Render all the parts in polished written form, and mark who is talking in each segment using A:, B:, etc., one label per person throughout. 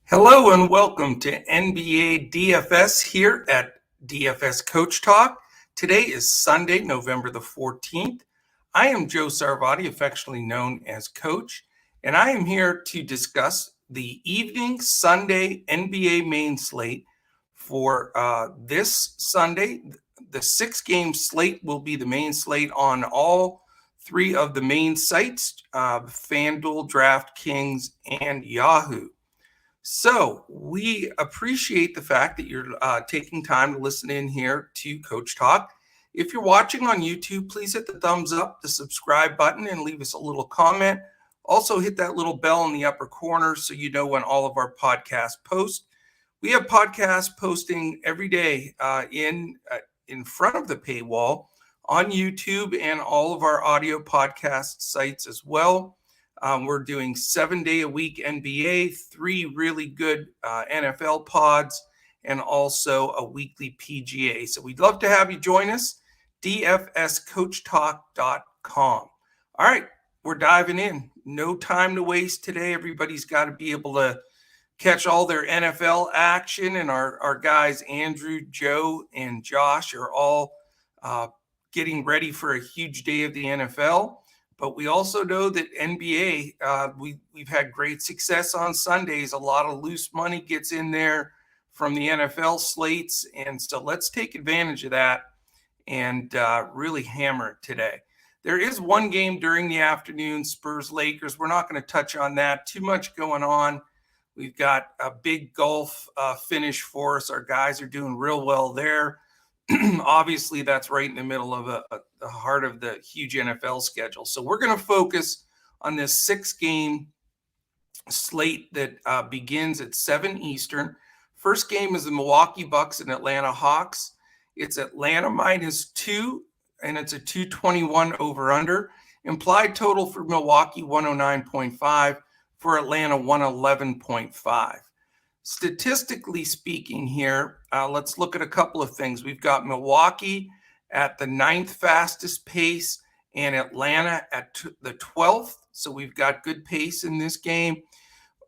A: Hello and welcome to NBA DFS here at DFS Coach Talk. Today is Sunday, November the 14th. I am Joe Sarvati, affectionately known as Coach, and I am here to discuss the evening Sunday NBA main slate for this Sunday. The 6-game slate will be the main slate on all three of the main sites, Fanduel, Draftkings, and Yahoo. So we appreciate the fact that you're taking time to listen in here to Coach Talk. If you're watching on YouTube, please hit the thumbs up, the subscribe button, and leave us a little comment. Also hit that little bell in the upper corner so you know when all of our podcasts post. We have podcasts posting every day in front of the paywall on YouTube and all of our audio podcast sites as well. We're doing 7-day-a-week NBA, 3 really good NFL pods, and also a weekly PGA. So we'd love to have you join us, dfscoachtalk.com. All right, we're diving in. No time to waste today. Everybody's got to be able to catch all their NFL action, and our guys, Andrew, Joe, and Josh, are all getting ready for a huge day of the NFL. But we also know that NBA, we've had great success on Sundays. A lot of loose money gets in there from the NFL slates. And so let's take advantage of that and really hammer it today. There is one game during the afternoon, Spurs-Lakers. We're not going to touch on that. Too much going on. We've got a big golf finish for us. Our guys are doing real well there. Obviously, that's right in the middle of the heart of the huge NFL schedule. So we're going to focus on this 6-game slate that begins at 7 Eastern. First game is the Milwaukee Bucks and Atlanta Hawks. It's Atlanta -2, and it's a 221 over-under. Implied total for Milwaukee, 109.5. For Atlanta, 111.5. Statistically speaking here, let's look at a couple of things. We've got Milwaukee at the 9th fastest pace and Atlanta at the 12th. So we've got good pace in this game.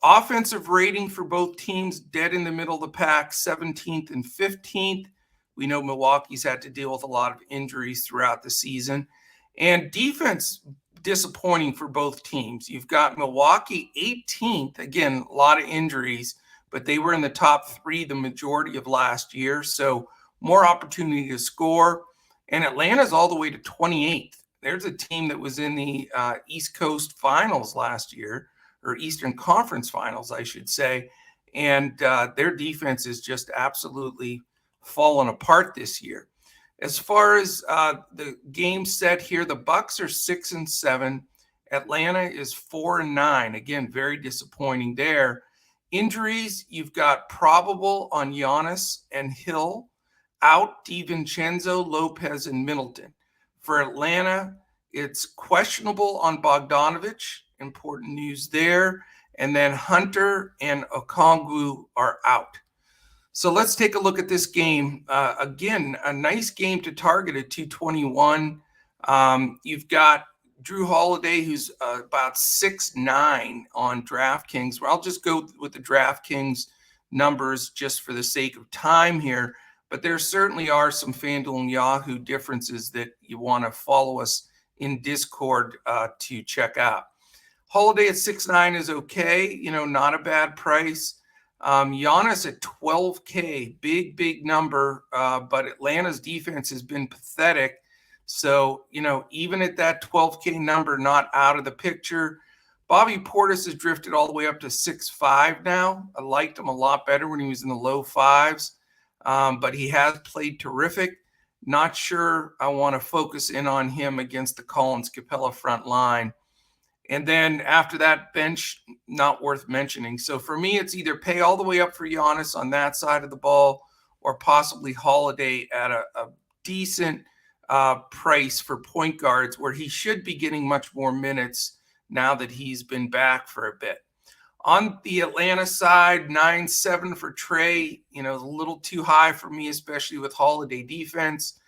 A: Offensive rating for both teams, dead in the middle of the pack, 17th and 15th. We know Milwaukee's had to deal with a lot of injuries throughout the season. And defense, disappointing for both teams. You've got Milwaukee 18th. Again, a lot of injuries, but they were in the top 3 the majority of last year. So more opportunity to score. And Atlanta's all the way to 28th. There's a team that was in the East Coast Finals last year, or Eastern Conference Finals, I should say. And their defense is just absolutely fallen apart this year. As far as the game set here, the Bucks are 6-7. Atlanta is 4-9. Again, very disappointing there. Injuries, you've got probable on Giannis and Hill, out DiVincenzo, Lopez, and Middleton. For Atlanta, it's questionable on Bogdanovich. Important news there. And then Hunter and Okongwu are out. So let's take a look at this game. Again, a nice game to target at 221. You've got Drew Holiday, who's about 6'9" on DraftKings. Well, I'll just go with the DraftKings numbers just for the sake of time here. But there certainly are some FanDuel and Yahoo differences that you want to follow us in Discord to check out. Holiday at 6'9" is okay. Not a bad price. Giannis at 12K, big number. But Atlanta's defense has been pathetic. So, even at that 12K number, not out of the picture. Bobby Portis has drifted all the way up to 6'5" now. I liked him a lot better when he was in the low 5s, but he has played terrific. Not sure I want to focus in on him against the Collins-Capella front line. And then after that, bench, not worth mentioning. So for me, it's either pay all the way up for Giannis on that side of the ball or possibly Holiday at a decent price for point guards, where he should be getting much more minutes now that he's been back for a bit. On the Atlanta side, 9-7 for Trey, a little too high for me, especially with Holiday defense.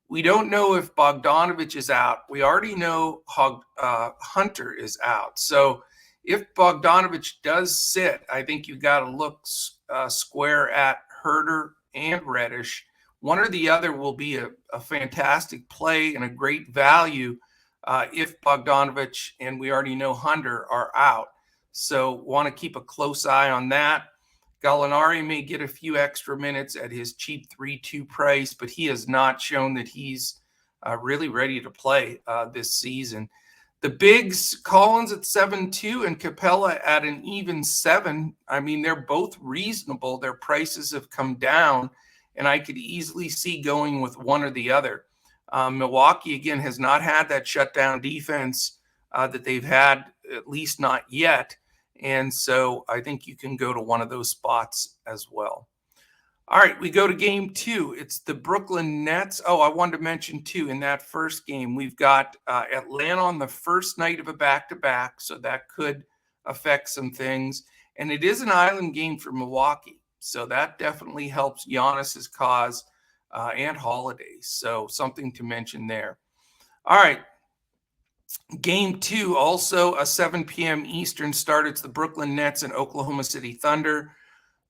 A: We don't know if Bogdanovich is out. We already know Hunter is out. So If Bogdanovich does sit, I think you got to look square at Herter and Reddish. One or the other will be a fantastic play and a great value if Bogdanovich and we already know Hunter are out. So want to keep a close eye on that. Gallinari may get a few extra minutes at his cheap 3-2 price, but he has not shown that he's really ready to play this season. The bigs, Collins at 7-2 and Capella at an even 7. I mean, they're both reasonable. Their prices have come down, and I could easily see going with one or the other. Milwaukee, again, has not had that shutdown defense that they've had, at least not yet. And so I think you can go to one of those spots as well. All right, we go to game 2. It's the Brooklyn Nets. Oh, I wanted to mention, too, in that first game, we've got Atlanta on the first night of a back-to-back, so that could affect some things. And it is an island game for Milwaukee, so that definitely helps Giannis's cause and Holiday. So something to mention there. All right, game 2, also a 7 p.m. Eastern start. It's the Brooklyn Nets and Oklahoma City Thunder.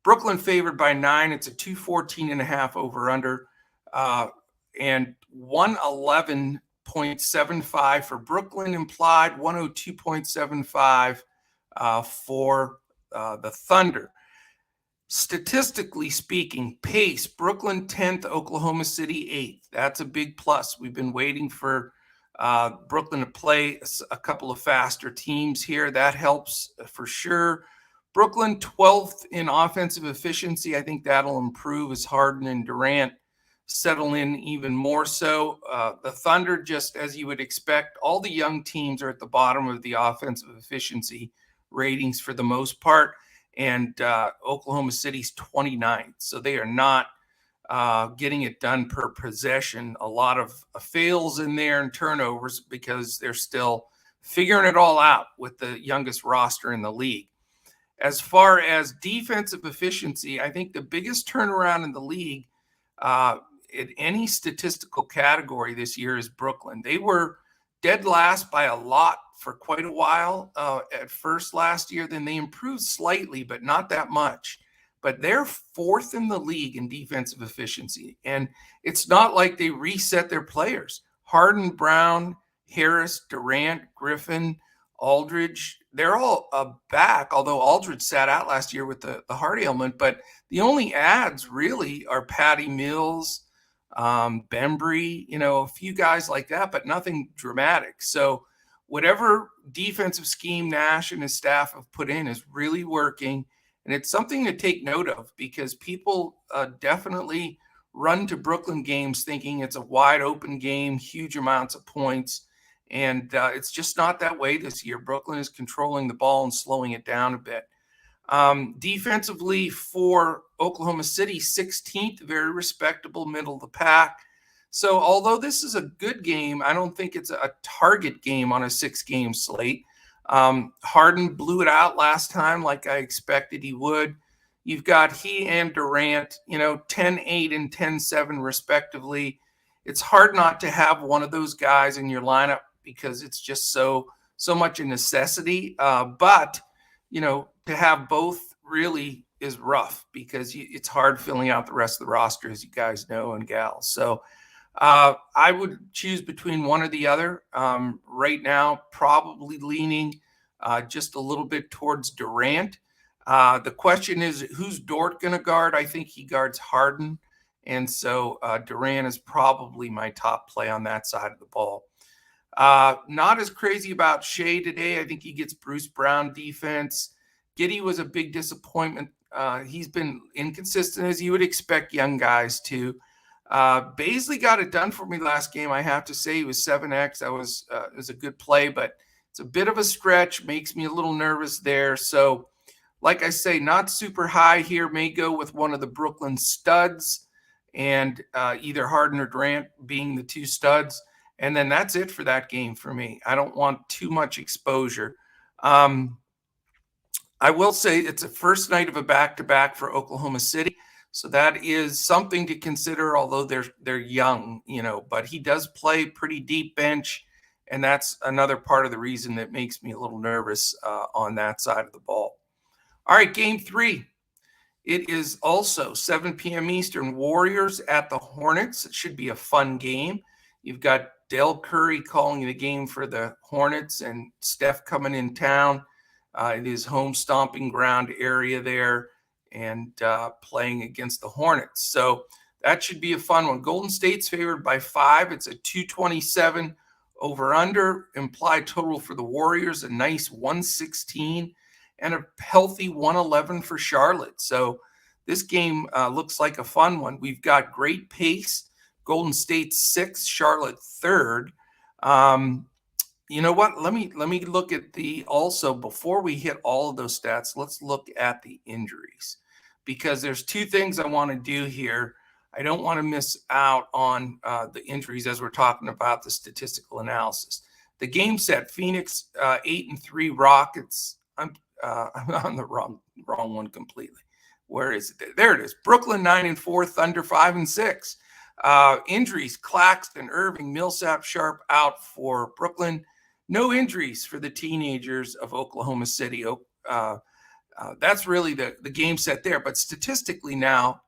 A: Brooklyn favored by 9. It's a 214.5 over under, and 111.75 for Brooklyn implied, 102.75 for the Thunder. Statistically speaking, pace, Brooklyn 10th, Oklahoma City 8th. That's a big plus. We've been waiting for Brooklyn to play a couple of faster teams here. That helps for sure. Brooklyn 12th in offensive efficiency. I think that'll improve as Harden and Durant settle in even more so. The Thunder, just as you would expect, all the young teams are at the bottom of the offensive efficiency ratings for the most part, and Oklahoma City's 29th. So they are not getting it done per possession. A lot of fails in there and turnovers because they're still figuring it all out with the youngest roster in the league. As far as defensive efficiency, I think the biggest turnaround in the league in any statistical category this year is Brooklyn. They were dead last by a lot for quite a while at first last year. Then they improved slightly, but not that much. But they're 4th in the league in defensive efficiency. And it's not like they reset their players. Harden, Brown, Harris, Durant, Griffin, Aldridge, they're all back, although Aldridge sat out last year with the heart ailment. But the only adds really are Patty Mills, Bembry, a few guys like that, but nothing dramatic. So whatever defensive scheme Nash and his staff have put in is really working. And it's something to take note of because people definitely run to Brooklyn games thinking it's a wide open game, huge amounts of points. And it's just not that way this year. Brooklyn is controlling the ball and slowing it down a bit. Defensively for Oklahoma City, 16th, very respectable, middle of the pack. So although this is a good game, I don't think it's a target game on a 6-game slate. Harden blew it out last time like I expected he would. You've got he and Durant, 10-8 and 10-7 respectively. It's hard not to have one of those guys in your lineup because it's just so much a necessity. But, to have both really is rough because it's hard filling out the rest of the roster, as you guys know, and gals. So I would choose between one or the other. Right now, probably leaning just a little bit towards Durant. The question is, who's Dort going to guard? I think he guards Harden. And so Durant is probably my top play on that side of the ball. Not as crazy about Shea today. I think he gets Bruce Brown defense. Giddey was a big disappointment. He's been inconsistent as you would expect young guys to. Baisley got it done for me last game. I have to say he was 7X. That was a good play, but it's a bit of a stretch. Makes me a little nervous there. So like I say, not super high here. May go with one of the Brooklyn studs and either Harden or Durant being the 2 studs. And then that's it for that game for me. I don't want too much exposure. I will say it's a first night of a back-to-back for Oklahoma City. So that is something to consider, although they're young, but he does play pretty deep bench And that's another part of the reason that makes me a little nervous on that side of the ball. All right, game 3. It is also 7 p.m. Eastern. Warriors at the Hornets. It should be a fun game. You've got Dell Curry calling the game for the Hornets and Steph coming in town in his home stomping ground area there and playing against the Hornets. So that should be a fun one. Golden State's favored by 5. It's a 227 over under. Implied total for the Warriors, a nice 116. And a healthy 111 for Charlotte. So this game looks like a fun one. We've got great pace. Golden State 6th, Charlotte 3rd. You know what? Let me look at also before we hit all of those stats, let's look at the injuries, because there's 2 things I want to do here. I don't want to miss out on the injuries as we're talking about the statistical analysis. The game set: Phoenix 8-3, Rockets. I'm on the wrong one completely. Where is it? There it is. Brooklyn 9-4, Thunder 5-6. Injuries: Claxton, Irving, Millsap, Sharp out for Brooklyn. No injuries for the teenagers of Oklahoma City. That's really the game set there. But statistically now,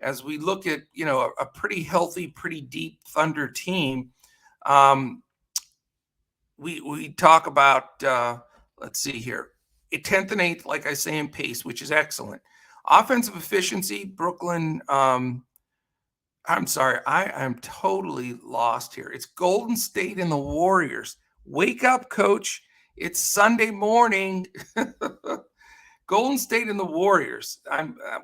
A: as we look at a pretty healthy, pretty deep Thunder team, we talk about let's see here. 10th and 8th, like I say, in pace, which is excellent. Offensive efficiency, Brooklyn. I'm sorry, I'm totally lost here. It's Golden State and the Warriors. Wake up, coach. It's Sunday morning. Golden State and the Warriors.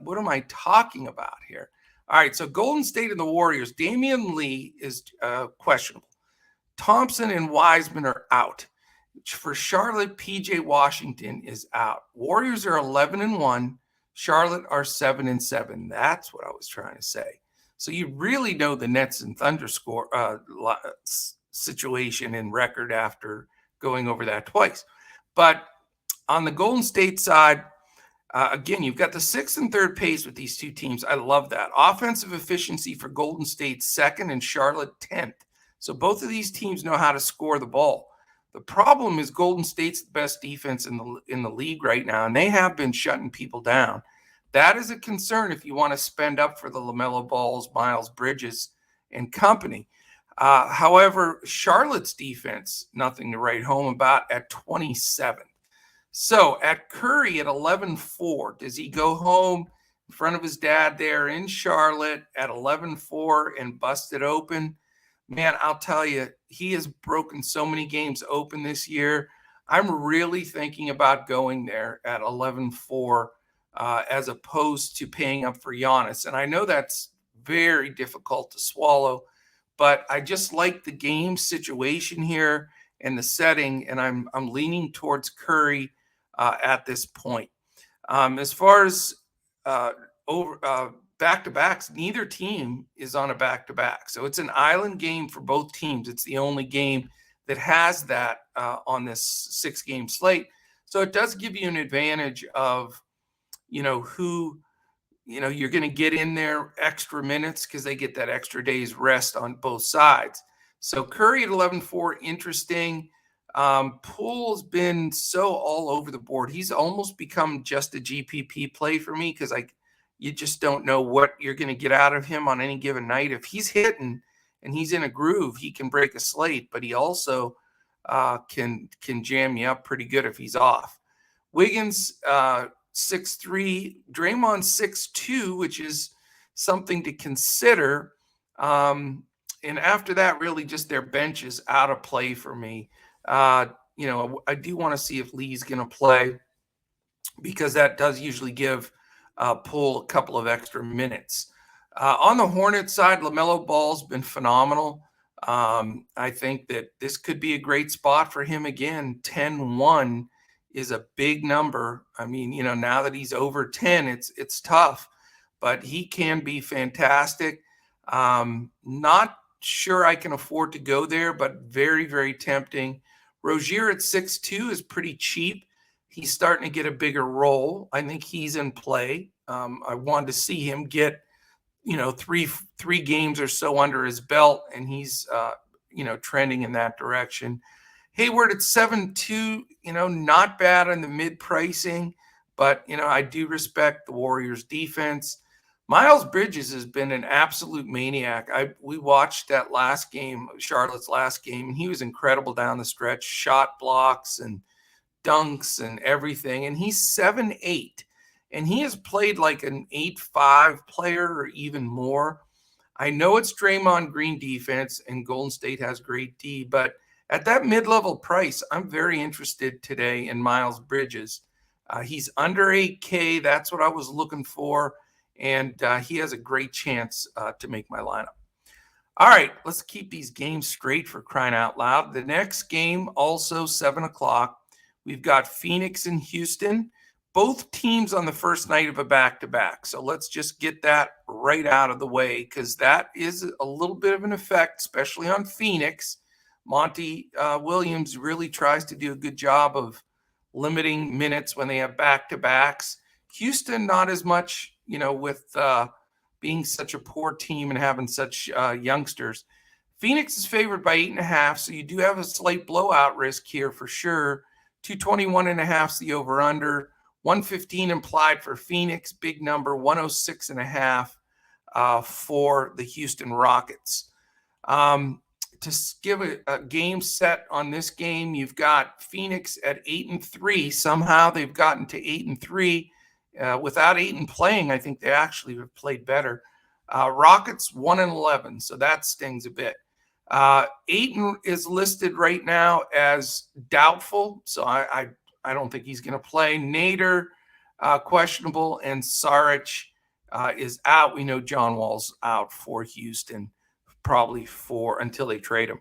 A: What am I talking about here? All right, so Golden State and the Warriors. Damian Lee is questionable. Thompson and Wiseman are out. For Charlotte, PJ Washington is out. Warriors are 11-1. Charlotte are 7-7. That's what I was trying to say. So you really know the Nets and Thunder situation and record after going over that twice. But on the Golden State side, again, you've got the 6th and 3rd pace with these 2 teams. I love that. Offensive efficiency for Golden State 2nd and Charlotte 10th. So both of these teams know how to score the ball. The problem is Golden State's the best defense in the league right now, and they have been shutting people down. That is a concern if you want to spend up for the LaMelo Balls, Miles Bridges, and company. However, Charlotte's defense, nothing to write home about at 27. So at Curry at 11-4, does he go home in front of his dad there in Charlotte at 11-4 and bust it open? Man, I'll tell you, he has broken so many games open this year. I'm really thinking about going there at 11-4 as opposed to paying up for Giannis. And I know that's very difficult to swallow, but I just like the game situation here and the setting, and I'm leaning towards Curry at this point. As far as back-to-backs, neither team is on a back-to-back. So it's an island game for both teams. It's the only game that has that on this 6-game slate. So it does give you an advantage of, who, you're going to get in there extra minutes because they get that extra day's rest on both sides. So Curry at 11-4, interesting. Poole's been so all over the board. He's almost become just a GPP play for me because you just don't know what you're going to get out of him on any given night. If he's hitting and he's in a groove, he can break a slate, but he also can jam you up pretty good if he's off. Wiggins 6'3", Draymond 6'2", which is something to consider. And after that, really just their bench is out of play for me. I do want to see if Lee's going to play because that does usually give Poole a couple of extra minutes. On the Hornets side, LaMelo Ball's been phenomenal. I think that this could be a great spot for him again. 10-1 is a big number. I mean, now that he's over 10, it's tough, but he can be fantastic. Not sure I can afford to go there, but very, very tempting. Rozier at 6'2" is pretty cheap. He's starting to get a bigger role. I think he's in play. I wanted to see him get, three games or so under his belt, and he's, trending in that direction. Hayward at 7-2, not bad in the mid pricing, but, I do respect the Warriors defense. Miles Bridges has been an absolute maniac. We watched that last game, Charlotte's last game, and he was incredible down the stretch, shot blocks and dunks and everything. And he's 7'8", and he has played like an 8'5" player or even more. I know it's Draymond Green defense and Golden State has great D, but at that mid-level price, I'm very interested today in Miles Bridges. He's under 8K. That's what I was looking for. And he has a great chance to make my lineup. All right, let's keep these games straight for crying out loud. The next game, also 7 o'clock. We've got Phoenix and Houston, both teams on the first night of a back-to-back. So let's just get that right out of the way because that is a little bit of an effect, especially on Phoenix. Monty Williams really tries to do a good job of limiting minutes when they have back-to-backs. Houston, not as much, with being such a poor team and having such youngsters. Phoenix is favored by 8.5, so you do have a slight blowout risk here for sure. 221.5 is the over-under. 115 implied for Phoenix, big number, 106.5 for the Houston Rockets. To give a game set on this game, you've got Phoenix at 8-3. Somehow they've gotten to 8-3. Without Ayton playing, I think they actually have played better. Rockets 1-11, so that stings a bit. Ayton is listed right now as doubtful, so I don't think he's going to play. Nader, questionable, and Saric is out. We know John Wall's out for Houston, probably until they trade him.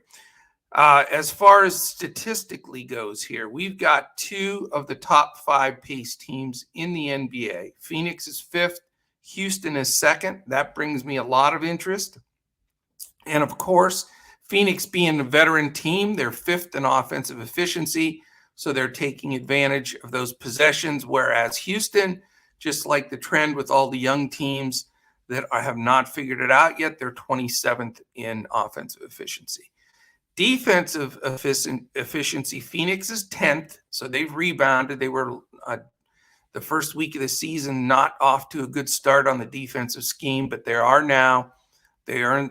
A: As far as statistically goes here, we've got 2 of the top 5 pace teams in the NBA. Phoenix is 5th. Houston is 2nd. That brings me a lot of interest. And of course, Phoenix being a veteran team, they're 5th in offensive efficiency. So they're taking advantage of those possessions. Whereas Houston, just like the trend with all the young teams that have not figured it out yet, they're 27th in offensive efficiency. Defensive efficiency, Phoenix is 10th, so they've rebounded. They were the first week of the season not off to a good start on the defensive scheme, but they are now. They are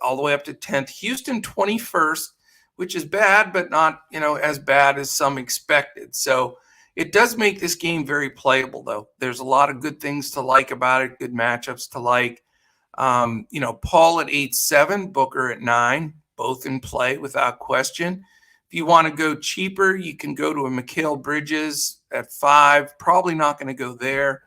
A: all the way up to 10th. Houston 21st, which is bad, but not as bad as some expected. So it does make this game very playable, though. There's a lot of good things to like about it, good matchups to like. Paul at 8-7, Booker at 9. Both in play without question. If you want to go cheaper, you can go to a Mikal Bridges at 5. Probably not going to go there.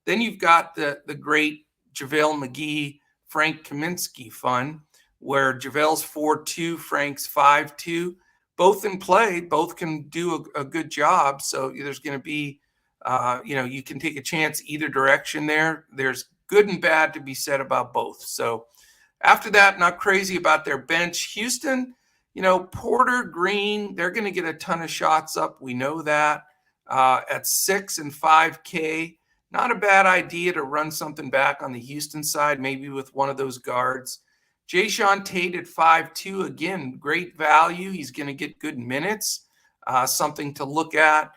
A: Then you've got the great JaVale McGee, Frank Kaminsky fun, where JaVale's 4-2, Frank's 5-2. Both in play, both can do a good job. So there's going to be, you can take a chance either direction there. There's good and bad to be said about both. So after that, not crazy about their bench. Houston, Porter, Green, they're going to get a ton of shots up. We know that. At 6 and 5K, not a bad idea to run something back on the Houston side, maybe with one of those guards. Jayshawn Tate at 5'2", again, great value. He's going to get good minutes, something to look at.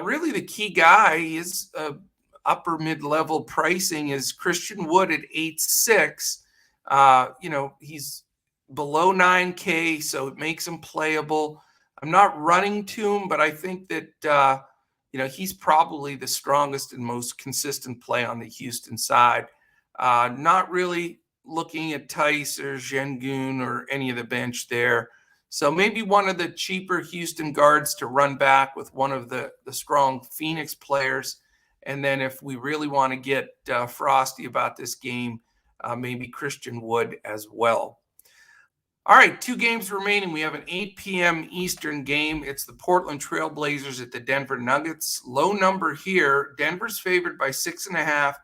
A: Really, the key guy is upper mid-level pricing is Christian Wood at 8'6". He's below 9K, so it makes him playable. I'm not running to him, but I think that, he's probably the strongest and most consistent play on the Houston side. Not really looking at Tice or Şengün or any of the bench there. So maybe one of the cheaper Houston guards to run back with one of the strong Phoenix players. And then if we really want to get frosty about this game, maybe Christian Wood as well. All right, 2 games remaining. We have an 8 p.m. Eastern game. It's the Portland Trail Blazers at the Denver Nuggets. Low number here. Denver's favored by 6.5.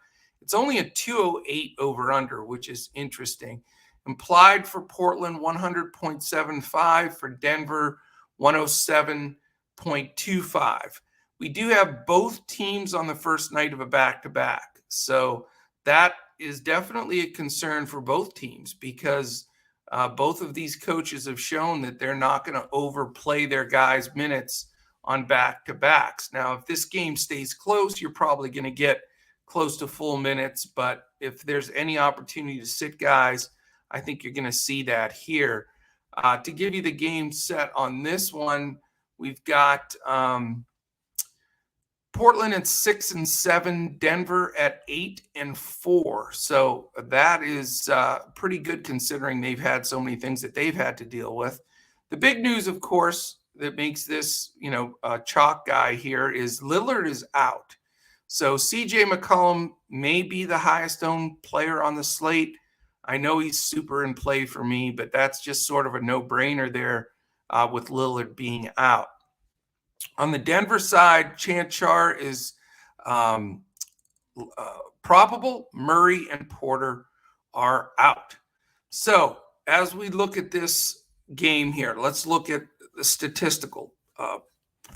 A: It's only a 208 over-under, which is interesting. Implied for Portland, 100.75. For Denver, 107.25. We do have both teams on the first night of a back-to-back. So that is definitely a concern for both teams because Both of these coaches have shown that they're not going to overplay their guys' minutes on back-to-backs. Now, if this game stays close, you're probably going to get close to full minutes. But if there's any opportunity to sit guys, I think you're going to see that here. To give you the game set on this one, we've got Portland at 6-7, Denver at 8-4. So that is pretty good considering they've had so many things that they've had to deal with. The big news, of course, that makes this, a chalk guy here is Lillard is out. So CJ McCollum may be the highest owned player on the slate. I know he's super in play for me, but that's just sort of a no-brainer there with Lillard being out. On the Denver side, Chanchar is probable. Murray and Porter are out. So as we look at this game here, let's look at the statistical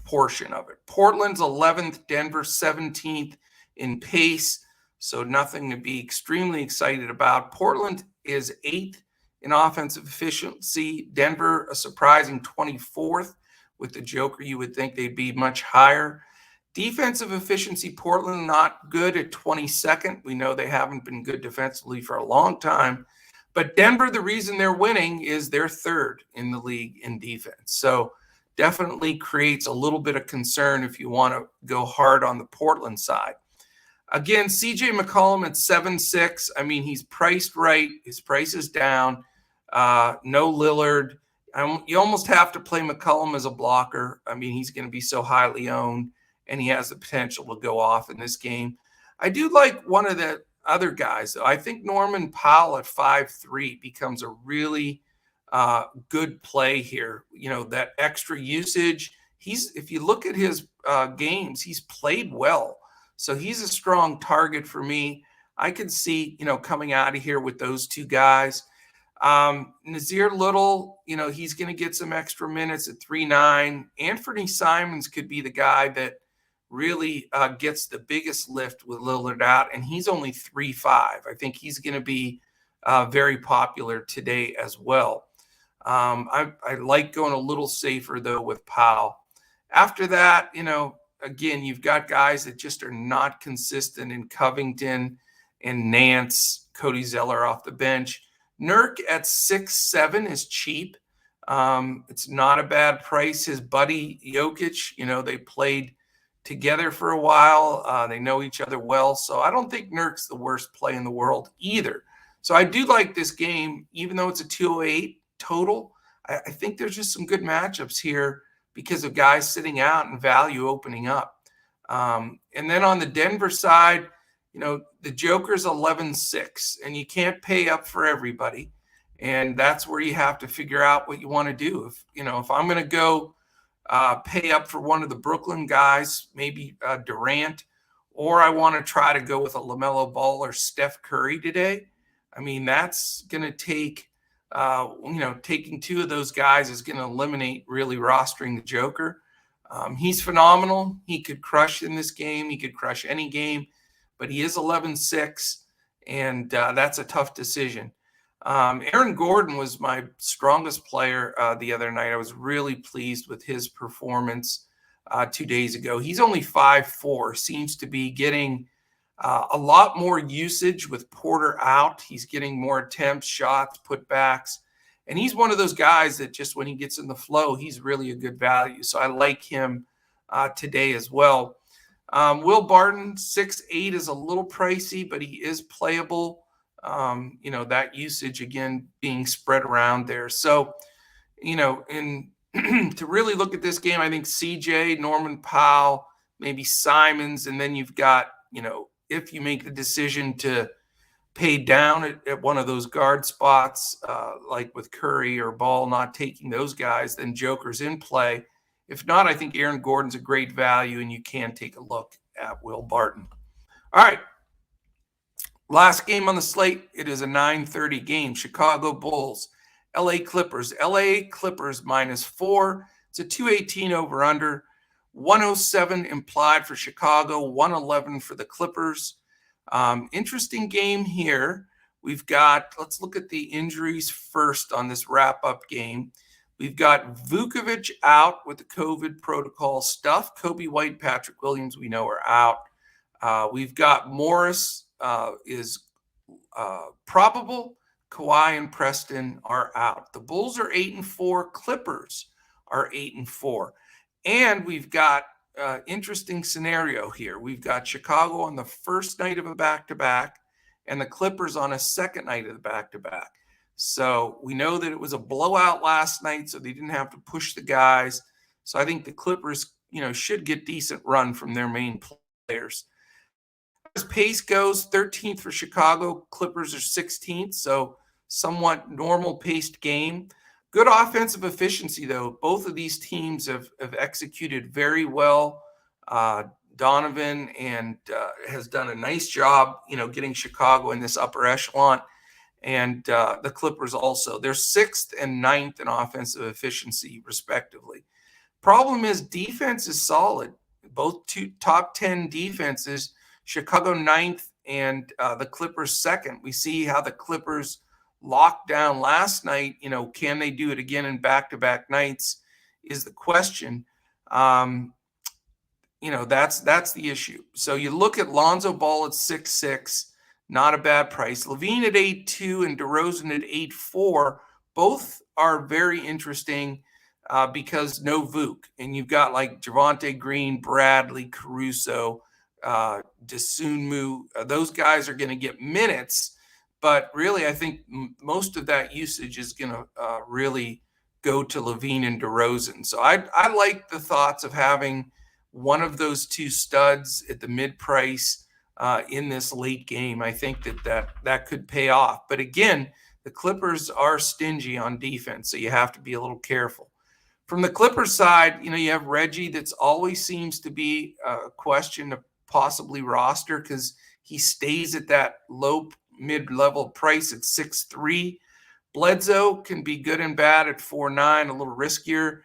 A: portion of it. Portland's 11th, Denver 17th in pace, so nothing to be extremely excited about. Portland is 8th in offensive efficiency. Denver, a surprising 24th. With the Joker, you would think they'd be much higher. Defensive efficiency, Portland not good at 22nd. We know they haven't been good defensively for a long time. But Denver, the reason they're winning is they're 3rd in the league in defense. So definitely creates a little bit of concern if you want to go hard on the Portland side. Again, CJ McCollum at 7-6. I mean, he's priced right. His price is down. No Lillard. You almost have to play McCollum as a blocker. I mean, he's going to be so highly owned, and he has the potential to go off in this game. I do like one of the other guys, though. I think Norman Powell at 5'3" becomes a really good play here. That extra usage. If you look at his games, he's played well. So he's a strong target for me. I could see, coming out of here with those two guys. Nazir Little, he's going to get some extra minutes at 3.9. Anthony Simons could be the guy that really gets the biggest lift with Lillard out, and he's only 3.5. I think he's going to be very popular today as well. I like going a little safer, though, with Powell. After that, again, you've got guys that just are not consistent in Covington and Nance, Cody Zeller off the bench. Nurk at 6-7 is cheap. It's not a bad price. His buddy Jokic, they played together for a while. They know each other well. So I don't think Nurk's the worst play in the world either. So I do like this game, even though it's a 208 total. I think there's just some good matchups here because of guys sitting out and value opening up. And then on the Denver side, the Joker's 11-6, and you can't pay up for everybody. And that's where you have to figure out what you want to do. If I'm going to go pay up for one of the Brooklyn guys, maybe Durant, or I want to try to go with a LaMelo Ball or Steph Curry today, I mean, that's going to take, taking two of those guys is going to eliminate really rostering the Joker. He's phenomenal. He could crush in this game. He could crush any game. But he is 11-6, and that's a tough decision. Aaron Gordon was my strongest player the other night. I was really pleased with his performance 2 days ago. He's only 5'4", seems to be getting a lot more usage with Porter out. He's getting more attempts, shots, putbacks. And he's one of those guys that just when he gets in the flow, he's really a good value. So I like him today as well. Will Barton, 6'8", is a little pricey, but he is playable. That usage, again, being spread around there. So, to really look at this game, I think CJ, Norman Powell, maybe Simons, and then you've got, if you make the decision to pay down at one of those guard spots, like with Curry or Ball not taking those guys, then Joker's in play. If not, I think Aaron Gordon's a great value, and you can take a look at Will Barton. All right. Last game on the slate, it is a 9:30 game. Chicago Bulls, LA Clippers. LA Clippers -4. It's a 218 over-under. 107 implied for Chicago, 111 for the Clippers. Interesting game here. let's look at the injuries first on this wrap-up game. We've got Vukovic out with the COVID protocol stuff. Kobe White, Patrick Williams, we know are out. We've got Morris is probable. Kawhi and Preston are out. The Bulls are 8-4. Clippers are 8-4. And we've got interesting scenario here. We've got Chicago on the first night of a back-to-back and the Clippers on a second night of the back-to-back. So we know that it was a blowout last night, so they didn't have to push the guys. So I think the Clippers, should get decent run from their main players. As pace goes, 13th for Chicago, Clippers are 16th, so somewhat normal paced game. Good offensive efficiency, though. Both of these teams have executed very well. Donovan and has done a nice job, getting Chicago in this upper echelon. And the Clippers also. They're 6th and 9th in offensive efficiency, respectively. Problem is defense is solid. Both two top 10 defenses, Chicago 9th and the Clippers 2nd. We see how the Clippers locked down last night. Can they do it again in back-to-back nights is the question. That's the issue. So you look at Lonzo Ball at 6'6", not a bad price. LaVine at 8'2" and DeRozan at 8'4". Both are very interesting because no Vuk. And you've got like Javonte Green, Bradley, Caruso, Desunmu. Those guys are going to get minutes. But really, I think most of that usage is going to really go to LaVine and DeRozan. So I like the thoughts of having one of those two studs at the mid-price in this late game. I think that could pay off. But again, the Clippers are stingy on defense, so you have to be a little careful. From the Clippers side, you have Reggie. That's always seems to be a question to possibly roster because he stays at that low mid-level price at 6'3". Bledsoe can be good and bad at 4'9", a little riskier.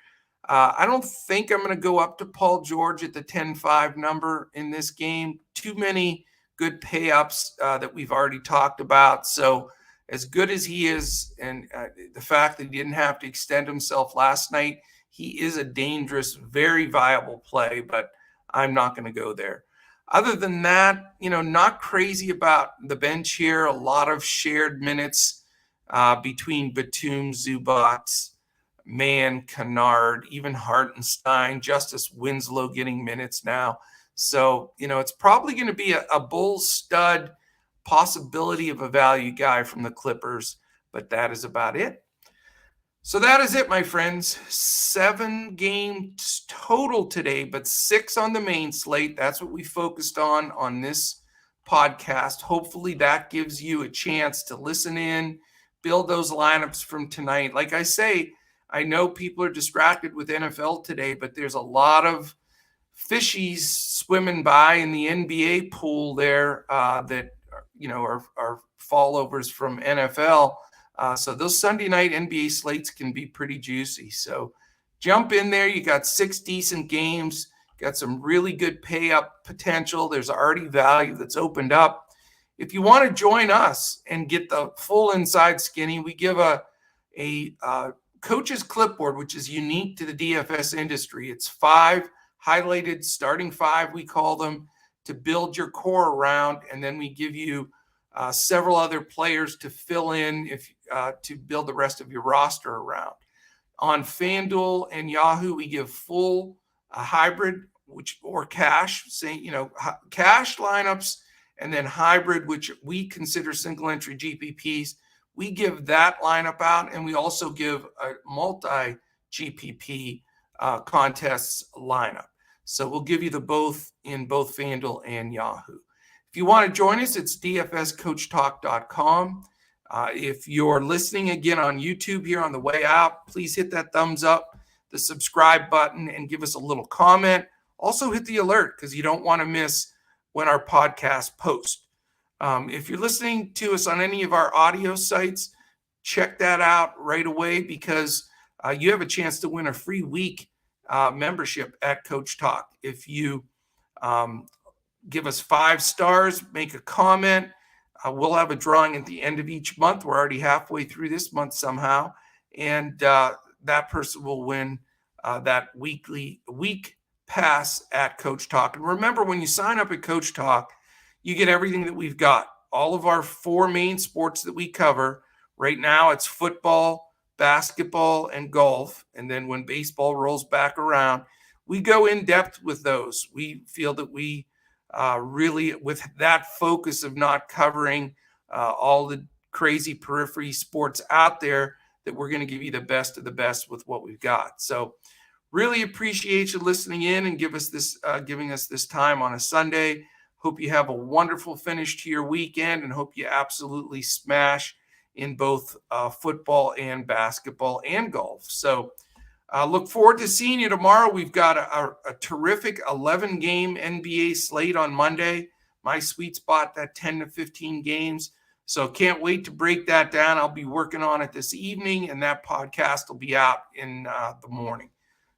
A: I don't think I'm going to go up to Paul George at the 10-5 number in this game. Too many good pay-ups that we've already talked about. So as good as he is, and the fact that he didn't have to extend himself last night, he is a dangerous, very viable play, but I'm not going to go there. Other than that, not crazy about the bench here. A lot of shared minutes between Batum, Zubac, Mann, Kennard, even Hartenstein, Justice Winslow getting minutes now. So, it's probably going to be a bull stud possibility of a value guy from the Clippers, but that is about it. So that is it, my friends. 7 games total today, but 6 on the main slate. That's what we focused on this podcast. Hopefully that gives you a chance to listen in, build those lineups from tonight. Like I say, I know people are distracted with NFL today, but there's a lot of fishies swimming by in the NBA pool there that are fallovers from NFL. So those Sunday night NBA slates can be pretty juicy. So jump in there. You got 6 decent games, got some really good pay up potential. There's already value that's opened up. If you want to join us and get the full inside skinny, we give a coach's clipboard, which is unique to the DFS industry. It's 5 highlighted starting 5, we call them, to build your core around. And then we give you several other players to fill in to build the rest of your roster around. On FanDuel and Yahoo, we give full hybrid, or cash, cash lineups, and then hybrid, which we consider single entry GPPs. We give that lineup out, and we also give a multi GPP contests lineup. So we'll give you the both in both FanDuel and Yahoo. If you want to join us, it's dfscoachtalk.com. If you're listening again on YouTube here on the way out, please hit that thumbs up, the subscribe button, and give us a little comment. Also hit the alert because you don't want to miss when our podcast posts. If you're listening to us on any of our audio sites, check that out right away because you have a chance to win a free week membership at Coach Talk. If you give us 5 stars, make a comment, We'll have a drawing at the end of each month. We're already halfway through this month somehow. And that person will win that week pass at Coach Talk. And remember, when you sign up at Coach Talk, you get everything that we've got. All of our 4 main sports that we cover. Right now, it's football, basketball, and golf. And then when baseball rolls back around, we go in depth with those. We feel that we really, with that focus of not covering all the crazy periphery sports out there, that we're going to give you the best of the best with what we've got. So really appreciate you listening in and giving us this time on a Sunday. Hope you have a wonderful finish to your weekend, and hope you absolutely smash in both football and basketball and golf. So look forward to seeing you tomorrow. We've got a terrific 11-game NBA slate on Monday. My sweet spot, that 10 to 15 games. So can't wait to break that down. I'll be working on it this evening, and that podcast will be out in the morning.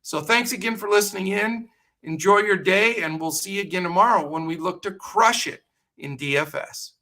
A: So thanks again for listening in. Enjoy your day, and we'll see you again tomorrow when we look to crush it in DFS.